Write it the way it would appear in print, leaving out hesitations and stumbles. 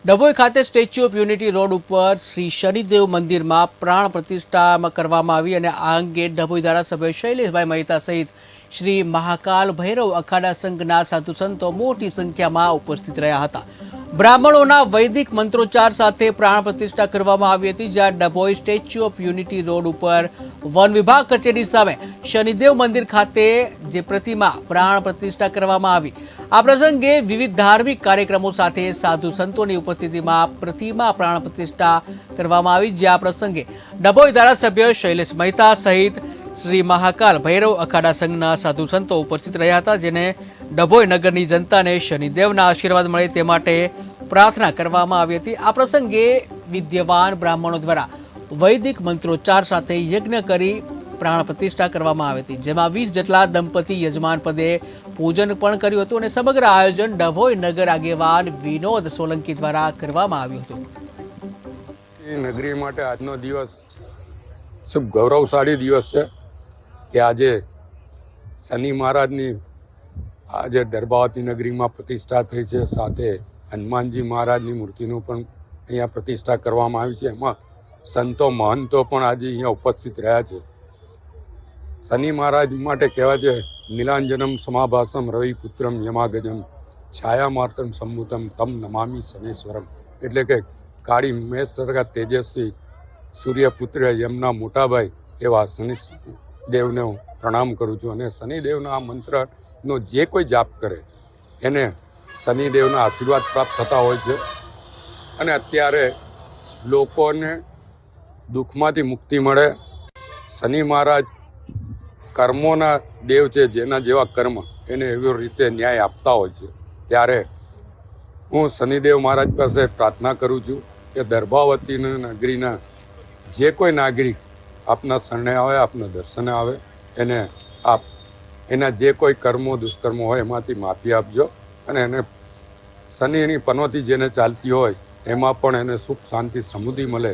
ડભોઈ ખાતે statue of unity road ઉપર શ્રી શનિદેવ મંદિરમાં પ્રાણ પ્રતિષ્ઠા કરવામાં આવી અને આ અંગે ડભોઈ ધારાસભ્ય શૈલેષભાઈ મહેતા સહિત શ્રી મહાકાલ ભૈરવ અખાડા સંઘના સાધુ સંતો મોટી સંખ્યામાં ઉપસ્થિત રહ્યા હતા। બ્રાહ્મણોના વૈદિક મંત્રોચ્ચાર સાથે પ્રાણ પ્રતિષ્ઠા કરવામાં આવી હતી, જ્યાં Dabhoi statue of unity road ઉપર વન વિભાગ કચેરી સામે શનિદેવ મંદિર ખાતે જે પ્રતિમા પ્રાણ પ્રતિષ્ઠા કરવામાં આવી। આ પ્રસંગે વિવિધ ધાર્મિક કાર્યક્રમો સાથે સાધુ સંતોની ઉપસ્થિતિમાં પ્રતિમા પ્રાણ પ્રતિષ્ઠા કરવામાં આવી, જે આ પ્રસંગે ડભોઈ ધારાસભ્ય શૈલેષ મહેતા સહિત શ્રી મહાકાલ ભૈરવ અખાડા સંઘના સાધુ સંતો ઉપસ્થિત રહ્યા હતા, જેને ડભોઈ નગરની જનતાને શનિદેવના આશીર્વાદ મળે તે માટે પ્રાર્થના કરવામાં આવી હતી। આ પ્રસંગે વિદ્યવાન બ્રાહ્મણો દ્વારા વૈદિક મંત્રોચ્ચાર સાથે યજ્ઞ કરી પ્રાણ પ્રતિષ્ઠા કરવામાં આવી હતી, જેમાં 20 જેટલા દંપતી યજમાન પદે પૂજન પણ કર્યું હતું અને સમગ્ર આયોજન ડભોઈ નગર આગેવાન વિનોદ સોલંકી દ્વારા કરવામાં આવ્યું હતું। નગરી માટે આજનો દિવસ ખૂબ ગૌરવશાળી દિવસ છે કે આજે શનિ મહારાજની આજે દર્ભાવતી નગરીમાં પ્રતિષ્ઠા થઈ છે, સાથે હનુમાનજી મહારાજની મૂર્તિનું પણ અહીંયા પ્રતિષ્ઠા કરવામાં આવી છે। એમાં સંતો મહંતો પણ આજે અહીંયા ઉપસ્થિત રહ્યા છે। શનિ મહારાજ માટે કહેવાય છે નીલાંજનમ સમાભાસમ રવિપુત્રમ યમાગજમ છાયામાર્તમ સંભૂતમ તમ નમામિ શનેશ્વરમ, એટલે કે કાળી મેષ સરખા તેજસ્વી સૂર્યપુત્ર યમના મોટાભાઈ એવા શનિદેવને હું પ્રણામ કરું છું। અને શનિદેવના આ મંત્રનો જે કોઈ જાપ કરે એને શનિદેવના આશીર્વાદ પ્રાપ્ત થતા હોય છે અને અત્યારે લોકોને દુઃખમાંથી મુક્તિ મળે। શનિ મહારાજ કર્મોના દેવ છે, જેના જેવા કર્મ એને એવી રીતે ન્યાય આપતા હોય છે। ત્યારે હું શનિદેવ મહારાજ પાસે પ્રાર્થના કરું છું કે દર્ભાવતી નગરીના જે કોઈ નાગરિક આપના શરણે આવે, આપના દર્શને આવે, એને આપ એના જે કોઈ કર્મો દુષ્કર્મો હોય એમાંથી માફી આપજો અને એને શનિની પનોતી જેને ચાલતી હોય એમાં પણ એને સુખ શાંતિ સમૃદ્ધિ મળે